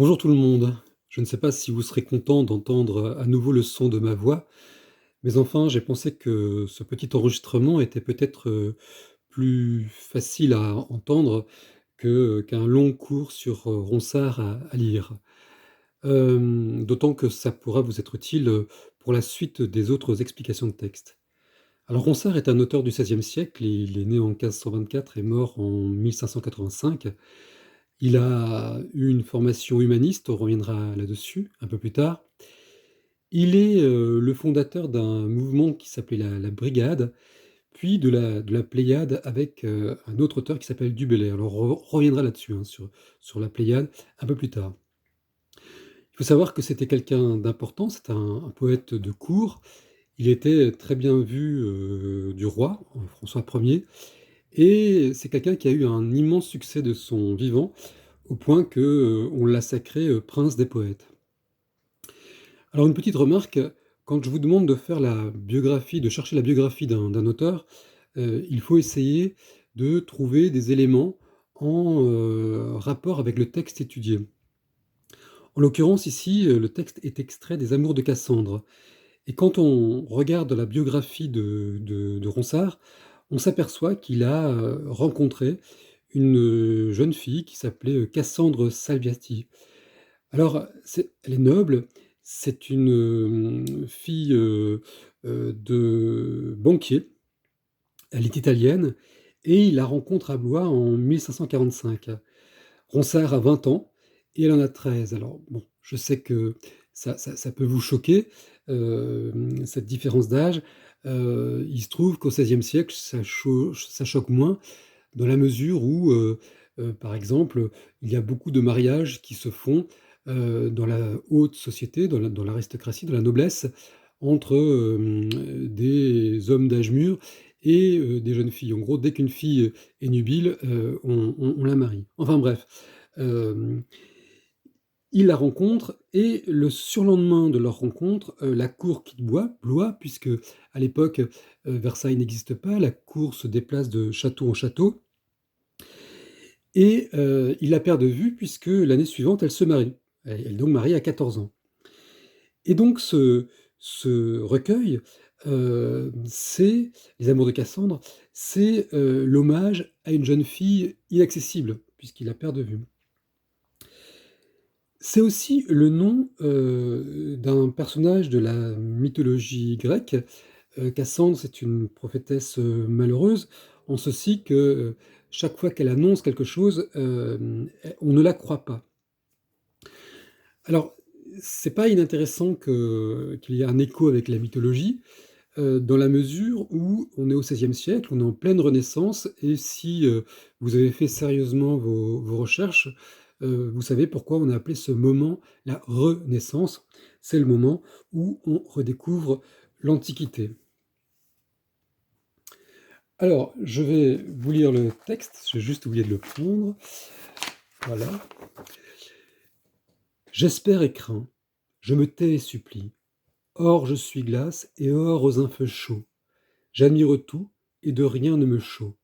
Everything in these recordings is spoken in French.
Bonjour tout le monde. Je ne sais pas si vous serez content d'entendre à nouveau le son de ma voix, mais enfin, j'ai pensé que ce petit enregistrement était peut-être plus facile à entendre qu'un long cours sur Ronsard à lire. D'autant que ça pourra vous être utile pour la suite des autres explications de texte. Alors Ronsard est un auteur du XVIe siècle, il est né en 1524 et mort en 1585. Il a eu une formation humaniste, on reviendra là-dessus un peu plus tard. Il est, le fondateur d'un mouvement qui s'appelait la Brigade, puis de la Pléiade avec, un autre auteur qui s'appelle Du Bellay. Alors on reviendra là-dessus, hein, sur la Pléiade un peu plus tard. Il faut savoir que c'était quelqu'un d'important, c'était un poète de cour. Il était très bien vu, du roi, François Ier, et c'est quelqu'un qui a eu un immense succès de son vivant, au point que, on l'a sacré, prince des poètes. Alors une petite remarque, quand je vous demande de faire la biographie, de chercher la biographie d'un auteur, il faut essayer de trouver des éléments en, rapport avec le texte étudié. En l'occurrence ici, le texte est extrait des Amours de Cassandre, et quand on regarde la biographie de Ronsard, on s'aperçoit qu'il a, rencontré une, jeune fille qui s'appelait, Cassandre Salviati. Alors, elle est noble, c'est une, fille, de banquier, elle est italienne et il la rencontre à Blois en 1545. Ronsard a 20 ans et elle en a 13. Alors bon, je sais que ça peut vous choquer, cette différence d'âge. Il se trouve qu'au XVIe siècle, ça choque moins dans la mesure où, par exemple, il y a beaucoup de mariages qui se font, dans la haute société, dans l'aristocratie, dans la noblesse, entre, des hommes d'âge mûr et des jeunes filles. En gros, dès qu'une fille est nubile, on la marie. Enfin bref, hem, il la rencontre et le surlendemain de leur rencontre, la cour quitte Blois puisque à l'époque, Versailles n'existe pas, la cour se déplace de château en château et il la perd de vue puisque l'année suivante, elle se marie. Elle est donc mariée à 14 ans. Et donc ce recueil, c'est Les Amours de Cassandre, c'est, l'hommage à une jeune fille inaccessible, puisqu'il la perd de vue. C'est aussi le nom, d'un personnage de la mythologie grecque. Cassandre, c'est une prophétesse, malheureuse, en ceci que, chaque fois qu'elle annonce quelque chose, on ne la croit pas. Alors, c'est pas inintéressant qu'il y ait un écho avec la mythologie, dans la mesure où on est au XVIe siècle, on est en pleine Renaissance et si, vous avez fait sérieusement vos recherches, vous savez pourquoi on a appelé ce moment la Renaissance. C'est le moment où on redécouvre l'Antiquité. Alors, je vais vous lire le texte, j'ai juste oublié de le prendre. Voilà. «J'espère et crains, je me tais et supplie. Or je suis glace et or aux un feu chaud. J'admire tout et de rien ne me chaud.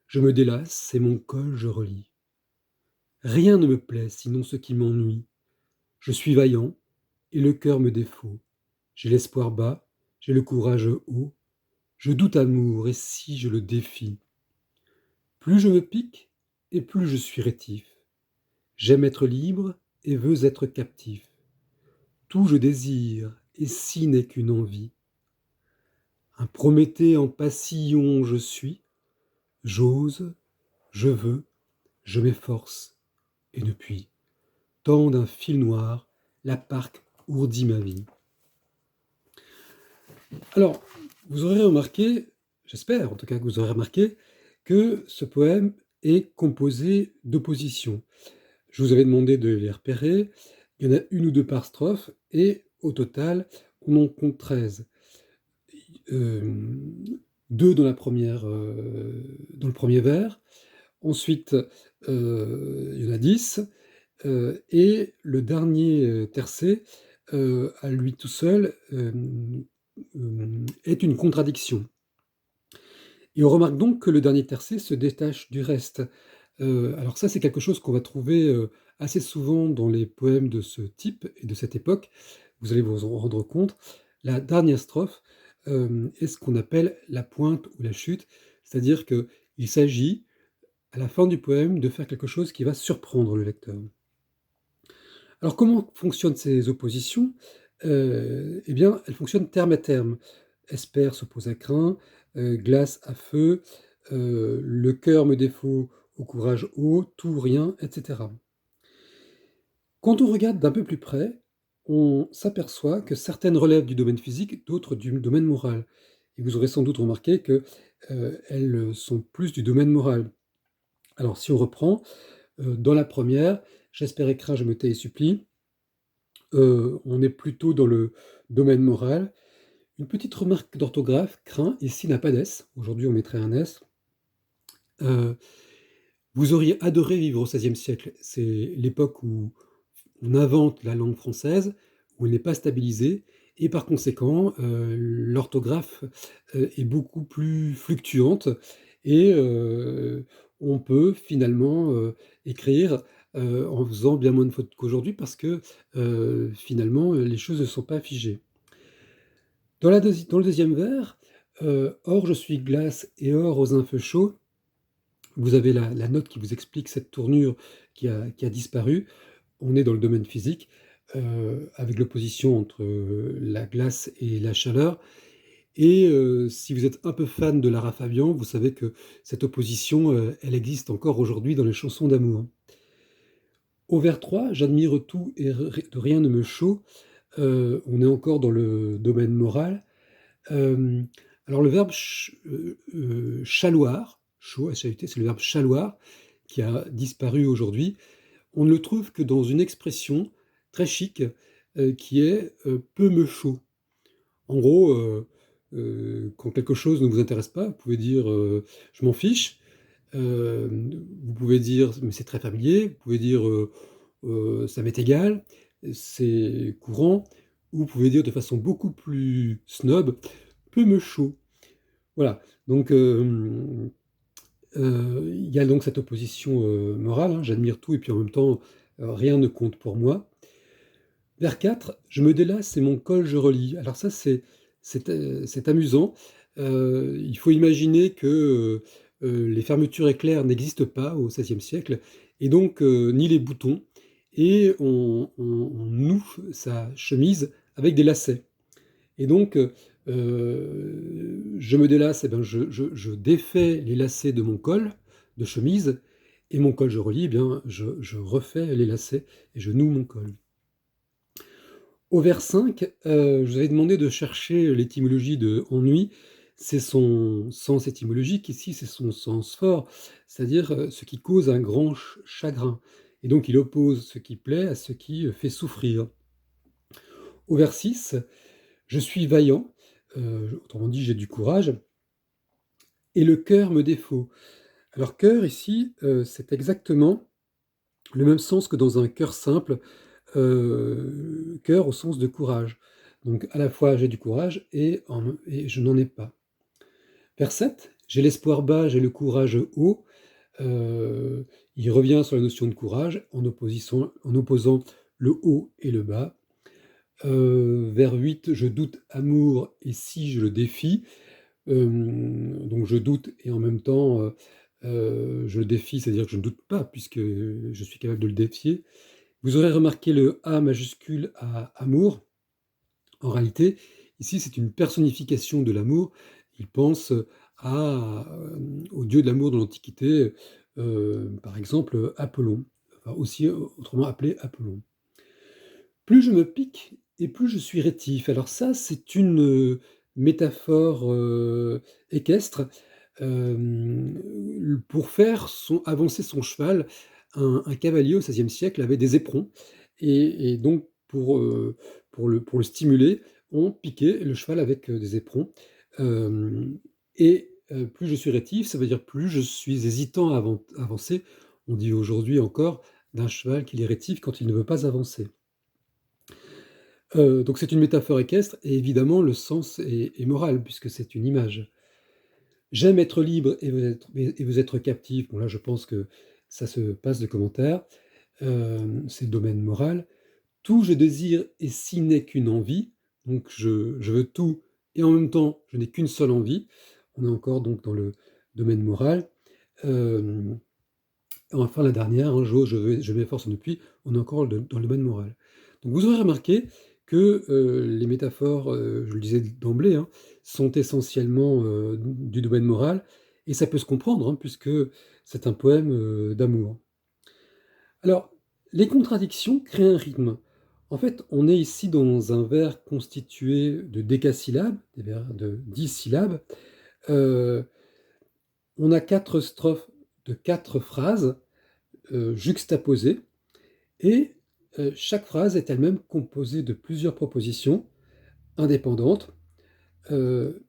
Je me délasse et mon col je relie. Rien ne me plaît sinon ce qui m'ennuie. Je suis vaillant et le cœur me défaut. J'ai l'espoir bas, j'ai le courage haut. Je doute amour et si je le défie. Plus je me pique et plus je suis rétif. J'aime être libre et veux être captif. Tout je désire et si n'est qu'une envie. Un Prométhée en passillon je suis. J'ose, je veux, je m'efforce et ne puis. Tant d'un fil noir, la parque ourdit ma vie. Alors, vous aurez remarqué, j'espère en tout cas que vous aurez remarqué, que ce poème est composé d'oppositions. Je vous avais demandé de les repérer, il y en a une ou deux par strophe, et au total, on en compte 13. Euh, Deux dans dans le premier vers, ensuite il y en a 10, et le dernier tercet, à lui tout seul, est une contradiction. Et on remarque donc que le dernier tercet se détache du reste. Alors ça, c'est quelque chose qu'on va trouver, assez souvent dans les poèmes de ce type et de cette époque. Vous allez vous en rendre compte. La dernière strophe, est ce qu'on appelle la pointe ou la chute, c'est-à-dire qu'il s'agit, à la fin du poème, de faire quelque chose qui va surprendre le lecteur. Alors comment fonctionnent ces oppositions? Eh bien, elles fonctionnent terme à terme. Espère s'oppose à craint, glace à feu, le cœur me défaut au courage haut, tout ou rien, et cetera. Quand on regarde d'un peu plus près, on s'aperçoit que certaines relèvent du domaine physique, d'autres du domaine moral. Et vous aurez sans doute remarqué que, elles sont plus du domaine moral. Alors si on reprend, dans la première: «J'espère et crains, je me tais et supplie», on est plutôt dans le domaine moral. Une petite remarque d'orthographe: craint, ici n'a pas d'S, aujourd'hui on mettrait un S. Heu, Vous auriez adoré vivre au XVIe siècle. C'est l'époque où on invente la langue française, où elle n'est pas stabilisée et par conséquent, l'orthographe, est beaucoup plus fluctuante et on peut finalement, écrire, en faisant bien moins de fautes qu'aujourd'hui parce que, finalement, les choses ne sont pas figées. Dans le deuxième vers, «Or je suis glace et or aux un feu chaud», vous avez la note qui vous explique cette tournure qui a disparu. On est dans le domaine physique, avec l'opposition entre, la glace et la chaleur et si vous êtes un peu fan de Lara Fabian, vous savez que cette opposition, elle existe encore aujourd'hui dans les chansons d'amour. Au vers 3, «J'admire tout et de rien ne me chaud», on est encore dans le domaine moral. Hem, alors le verbe chaloir, chaud, S-H-A-U-T, c'est le verbe chaloir qui a disparu aujourd'hui. On ne le trouve que dans une expression très chic, qui est, «peu me chaud». En gros, quand quelque chose ne vous intéresse pas, vous pouvez dire, «Je m'en fiche». Vous pouvez dire mais c'est très familier, vous pouvez dire, «Ça m'est égal», c'est courant, ou vous pouvez dire de façon beaucoup plus snob: «Peu me chaud». Voilà, donc il y a donc cette opposition, morale, hein, j'admire tout et puis en même temps, rien ne compte pour moi. Vers 4, je me délasse et mon col je relie. Alors ça, c'est amusant. Il faut imaginer que, les fermetures éclairs n'existent pas au XVIe siècle et donc ni les boutons et on noue sa chemise avec des lacets et donc je me délace et ben, je défais les lacets de mon col de chemise et mon col je relie, eh bien, je refais les lacets et je noue mon col. Au vers 5, je vous avais demandé de chercher l'étymologie de ennui. C'est son sens étymologique, ici c'est son sens fort, c'est-à-dire, ce qui cause un grand chagrin et donc il oppose ce qui plaît à ce qui, fait souffrir. Au vers 6, je suis vaillant, autrement dit j'ai du courage et le cœur me défaut. Alors cœur ici, c'est exactement le même sens que dans un cœur simple, cœur au sens de courage. Donc à la fois j'ai du courage et je n'en ai pas. Vers 7, j'ai l'espoir bas, j'ai le courage haut. Il revient sur la notion de courage en opposant le haut et le bas. Vers 8, je doute amour et si je le défie. Donc je doute et en même temps, je le défie, c'est-à-dire que je ne doute pas puisque je suis capable de le défier. Vous aurez remarqué le A majuscule à amour. En réalité, ici, c'est une personnification de l'amour. Il pense au dieu de l'amour de l'Antiquité, par exemple, Apollon, enfin aussi autrement appelé Apollon. Plus je me pique et plus je suis rétif. Alors ça, c'est une, métaphore, équestre, pour faire avancer son cheval. Un cavalier au XVIe siècle avait des éperons et donc pour le stimuler, on piquait le cheval avec, des éperons, hem et plus je suis rétif, ça veut dire plus je suis hésitant à avancer. On dit aujourd'hui encore d'un cheval qu'il est rétif quand il ne veut pas avancer. Donc c'est une métaphore équestre et évidemment le sens est moral puisque c'est une image. J'aime être libre et vous être captif. Bon là je pense que ça se passe de commentaires, c'est le domaine moral. Tout je désire et si n'est qu'une envie, donc je veux tout et en même temps je n'ai qu'une seule envie. On est encore donc dans le domaine moral. Hem, enfin la dernière, hein, je m'efforce en depuis, on est encore dans le domaine moral. Donc vous aurez remarqué que, les métaphores, je le disais d'emblée, hein, sont essentiellement, du domaine moral et ça peut se comprendre, hein, puisque c'est un poème, d'amour. Alors, les contradictions créent un rythme. En fait, on est ici dans un vers constitué de décasyllabes, des vers de 10 syllabes. Heu, on a 4 strophes de 4 phrases, juxtaposées et chaque phrase est elle-même composée de plusieurs propositions indépendantes. Heu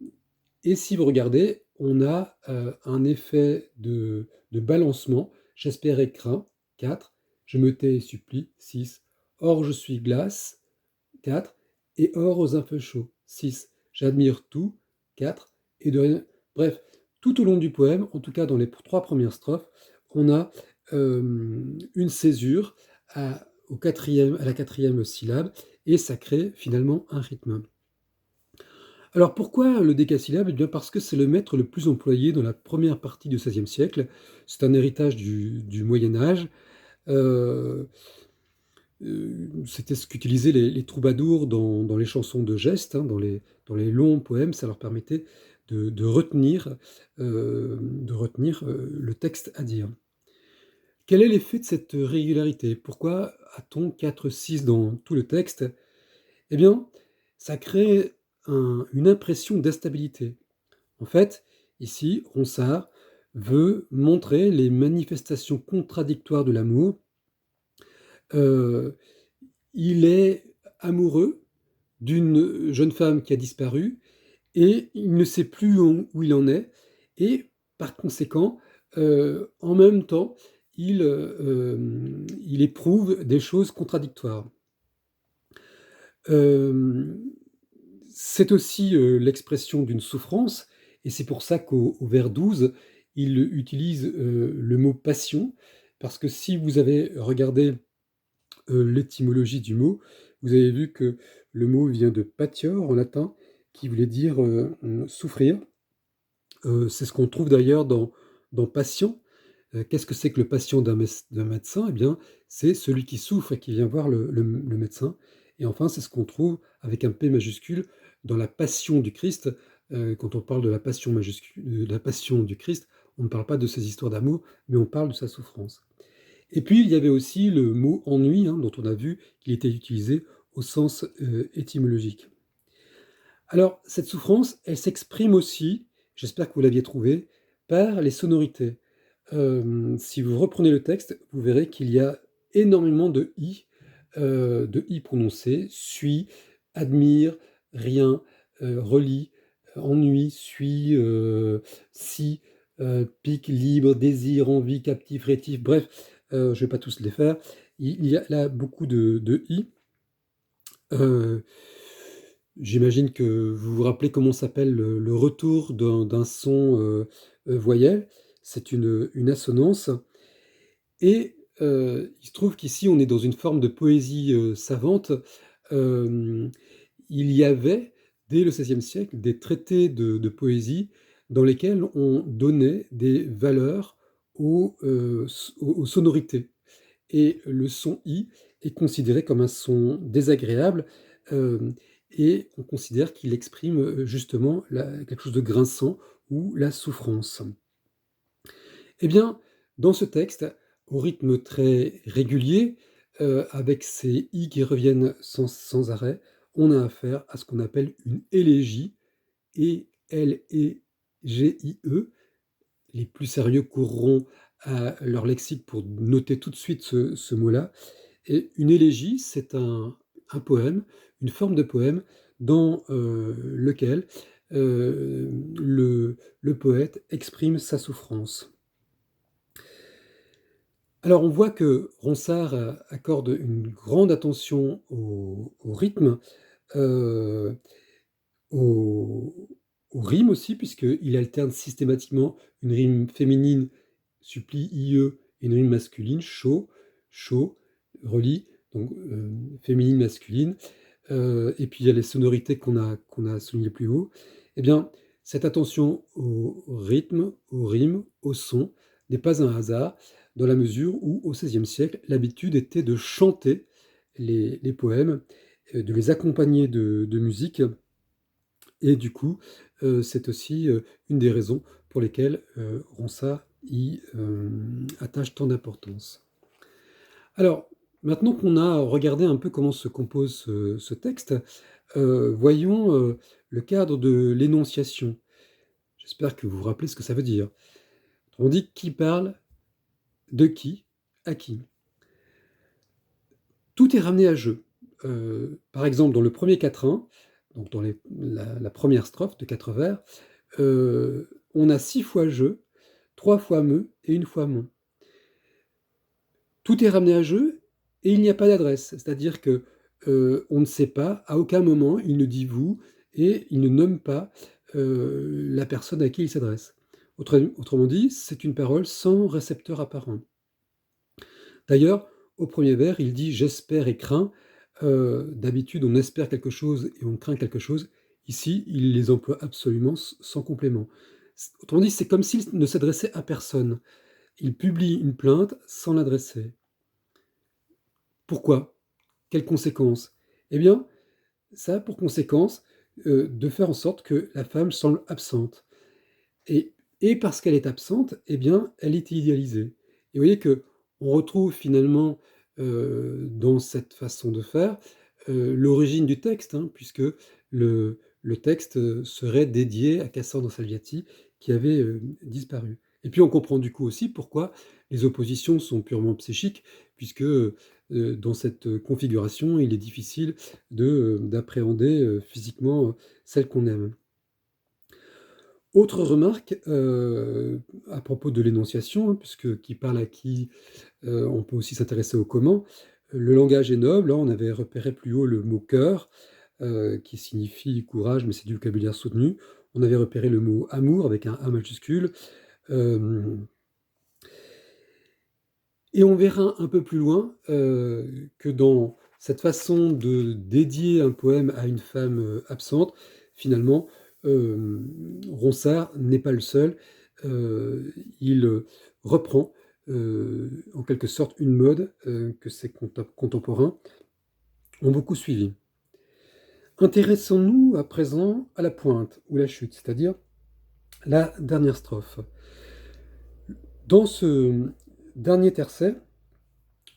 et si vous regardez, on a, un effet de balancement. J'espère et crains, 4. Je me tais et supplie, 6. Or je suis glace, 4. Et or aux infeux chauds, 6. J'admire tout, 4. Et de rien. Bref, tout au long du poème, en tout cas dans les 3 premières strophes, on a, une césure à la quatrième syllabe et ça crée finalement un rythme. Alors pourquoi le décasyllabe? Eh bien parce que c'est le mètre le plus employé dans la première partie du XVIe siècle. C'est un héritage du Moyen Âge. Heu, C'était ce qu'utilisaient les troubadours dans les chansons de geste, hein, dans les longs poèmes. Ça leur permettait de retenir, le texte à dire. Quel est l'effet de cette régularité? Pourquoi a-t-on 4-6 dans tout le texte? Eh bien, ça crée une impression d'instabilité. En fait, ici, Ronsard veut montrer les manifestations contradictoires de l'amour. Heu, il est amoureux d'une jeune femme qui a disparu et il ne sait plus où il en est et par conséquent, en même temps, il éprouve des choses contradictoires. Hem, c'est aussi, l'expression d'une souffrance et c'est pour ça qu'au vers 12, il utilise, le mot passion parce que si vous avez regardé, l'étymologie du mot, vous avez vu que le mot vient de patior en latin qui voulait dire, souffrir. C'est ce qu'on trouve d'ailleurs dans patient. Qu'est-ce que c'est que le patient d'un médecin? Eh bien, c'est celui qui souffre et qui vient voir le médecin et enfin, c'est ce qu'on trouve avec un P majuscule dans la passion du Christ. Quand on parle de la passion majuscule de la passion du Christ, on ne parle pas de ses histoires d'amour, mais on parle de sa souffrance et puis, il y avait aussi le mot ennui, hein, dont on a vu qu'il était utilisé au sens, étymologique. Alors, cette souffrance, elle s'exprime aussi, j'espère que vous l'aviez trouvé, par les sonorités. Si vous reprenez le texte, vous verrez qu'il y a énormément de i prononcés: suis, admire, rien, relie, ennui, suis, si, pique, libre, désir, envie, captif, rétif, bref, je ne vais pas tous les faire. Il y a là beaucoup de i. Heu, J'imagine que vous vous rappelez comment s'appelle le retour d'un son, voyelle. C'est une assonance et il se trouve qu'ici, on est dans une forme de poésie, savante. Hem, il y avait, dès le XVIe siècle, des traités de poésie dans lesquels on donnait des valeurs aux sonorités et le son i est considéré comme un son désagréable, hem et on considère qu'il exprime, justement quelque chose de grinçant ou la souffrance. Eh bien, dans ce texte, au rythme très régulier, avec ces i qui reviennent sans arrêt, on a affaire à ce qu'on appelle une élégie, E-L-E-G-I-E. Les plus sérieux courront à leur lexique pour noter tout de suite ce mot-là. Et une élégie, c'est un poème, une forme de poème dans, lequel, le poète exprime sa souffrance. Alors on voit que Ronsard, accorde une grande attention au rythme, heu, aux rimes aussi puisqu'il alterne systématiquement une rime féminine, supplie, ie et une rime masculine, chaud, chaud, relie, donc féminine, masculine, et puis il y a les sonorités qu'on a soulignées plus haut. Eh bien, cette attention au rythme, aux rimes, au son, n'est pas un hasard, dans la mesure où, au XVIe siècle, l'habitude était de chanter les poèmes, de les accompagner de musique, et du coup, c'est aussi une des raisons pour lesquelles Ronsard y attache tant d'importance. Alors, maintenant qu'on a regardé un peu comment se compose ce texte, voyons le cadre de l'énonciation. J'espère que vous vous rappelez ce que ça veut dire. On dit qui parle, de qui, à qui. Tout est ramené à jeu. Par exemple, dans le premier quatrain, donc dans la première strophe de 4 vers, on a 6 fois je, 3 fois me et 1 fois mon. Tout est ramené à jeu et il n'y a pas d'adresse. C'est-à-dire que on ne sait pas, à aucun moment, il ne dit vous et il ne nomme pas la personne à qui il s'adresse. Autrement dit, c'est une parole sans récepteur apparent. D'ailleurs, au premier vers, il dit j'espère et crains. D'habitude, on espère quelque chose et on craint quelque chose. Ici, il les emploie absolument sans complément. Autrement dit, c'est comme s'il ne s'adressait à personne. Il publie une plainte sans l'adresser. Pourquoi? Quelles conséquences? Eh bien, ça a pour conséquence de faire en sorte que la femme semble absente. Et parce qu'elle est absente, eh bien, elle est idéalisée. Et vous voyez que on retrouve finalement dans cette façon de faire l'origine du texte, hein, puisque le texte serait dédié à Cassandre Salviati qui avait disparu. Et puis on comprend du coup aussi pourquoi les oppositions sont purement psychiques, puisque dans cette configuration, il est difficile d'appréhender physiquement celle qu'on aime. Autre remarque à propos de l'énonciation, hein, puisque qui parle à qui, on peut aussi s'intéresser au comment. Le langage est noble, hein, on avait repéré plus haut le mot cœur, qui signifie courage, mais c'est du vocabulaire soutenu. On avait repéré le mot amour avec un A majuscule. Euh, et on verra un peu plus loin que dans cette façon de dédier un poème à une femme absente, finalement, Ronsard n'est pas le seul. Il reprend en quelque sorte une mode que ses contemporains ont beaucoup suivie. Intéressons-nous à présent à la pointe ou la chute, c'est-à-dire la dernière strophe. Dans ce dernier tercet,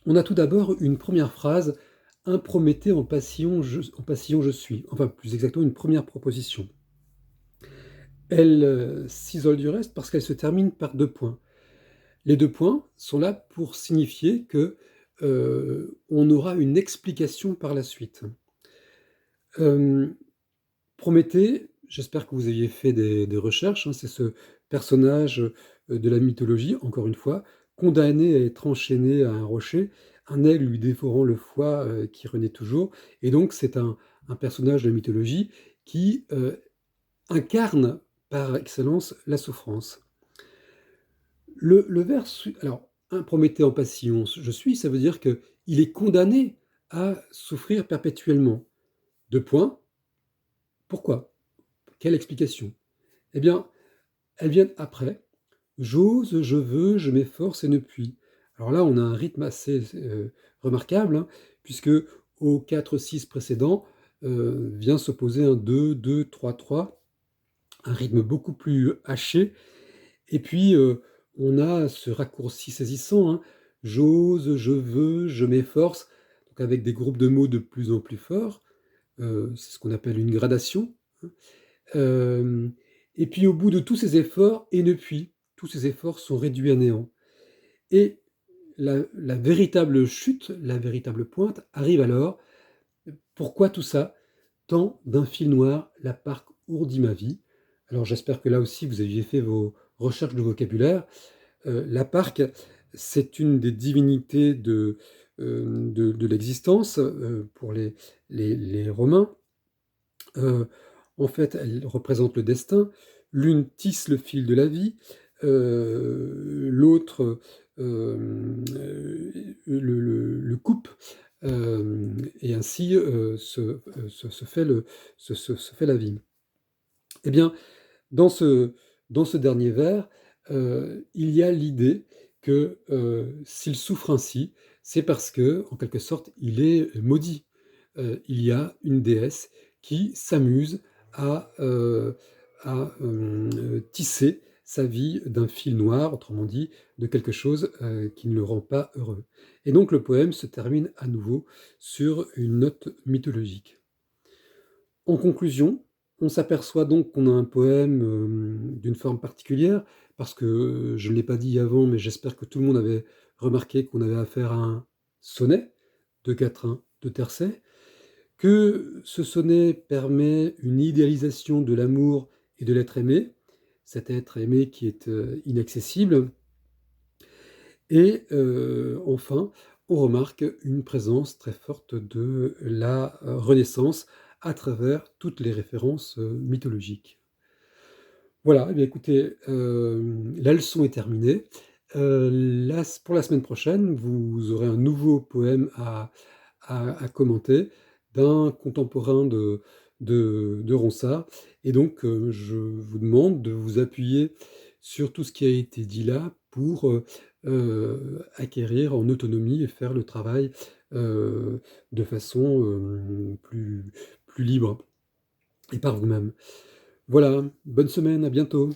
on a tout d'abord une première phrase, un Prométhée en passion je suis. Enfin, plus exactement, une première proposition. Elle s'isole du reste parce qu'elle se termine par 2 points. Les 2 points sont là pour signifier que on aura une explication par la suite. Prométhée, j'espère que vous ayez fait des recherches, hein, c'est ce personnage de la mythologie, encore une fois, condamné à être enchaîné à un rocher, un aigle lui dévorant le foie qui renaît toujours. Et donc c'est un personnage de la mythologie qui incarne par excellence la souffrance. Le vers, alors, un Prométhée en passion, je suis, ça veut dire qu'il est condamné à souffrir perpétuellement. 2 points, pourquoi? Quelle explication? Eh bien, elles viennent après. J'ose, je veux, je m'efforce et ne puis. Alors là, on a un rythme assez remarquable, hein, puisque au 4-6 précédent vient s'opposer un 2-2-3-3, un rythme beaucoup plus haché. Et puis, on a ce raccourci saisissant, hein, j'ose, je veux, je m'efforce, donc avec des groupes de mots de plus en plus forts. C'est ce qu'on appelle une gradation, hein. Et puis au bout de tous ces efforts, et depuis, tous ces efforts sont réduits à néant. Et la véritable chute, la véritable pointe arrive alors. Pourquoi tout ça? Tant d'un fil noir, la parque ourdit ma vie. Alors j'espère que là aussi vous aviez fait vos recherches de vocabulaire. La parque, c'est une des divinités de l'existence pour les Romains. En fait, elle représente le destin. L'une tisse le fil de la vie, l'autre le coupe, et ainsi, se fait se fait la vie. Eh bien, dans ce dans ce dernier vers, il y a l'idée que, s'il souffre ainsi, c'est parce que, en quelque sorte, il est maudit. Il y a une déesse qui s'amuse à, tisser sa vie d'un fil noir, autrement dit, de quelque chose, qui ne le rend pas heureux. Et donc le poème se termine à nouveau sur une note mythologique. En conclusion, on s'aperçoit donc qu'on a un poème, d'une forme particulière, parce que, je ne l'ai pas dit avant, mais j'espère que tout le monde avait remarqué qu'on avait affaire à un sonnet de quatrains, de tercets, que ce sonnet permet une idéalisation de l'amour et de l'être aimé, cet être aimé qui est, inaccessible, et enfin, on remarque une présence très forte de la, Renaissance à travers toutes les références, mythologiques. Voilà, eh bien écoutez, la leçon est terminée. Pour la semaine prochaine, vous aurez un nouveau poème à commenter d'un contemporain de Ronsard, et donc je vous demande de vous appuyer sur tout ce qui a été dit là pour, acquérir en autonomie et faire le travail, de façon, plus libre et par vous-même. Voilà, bonne semaine, à bientôt.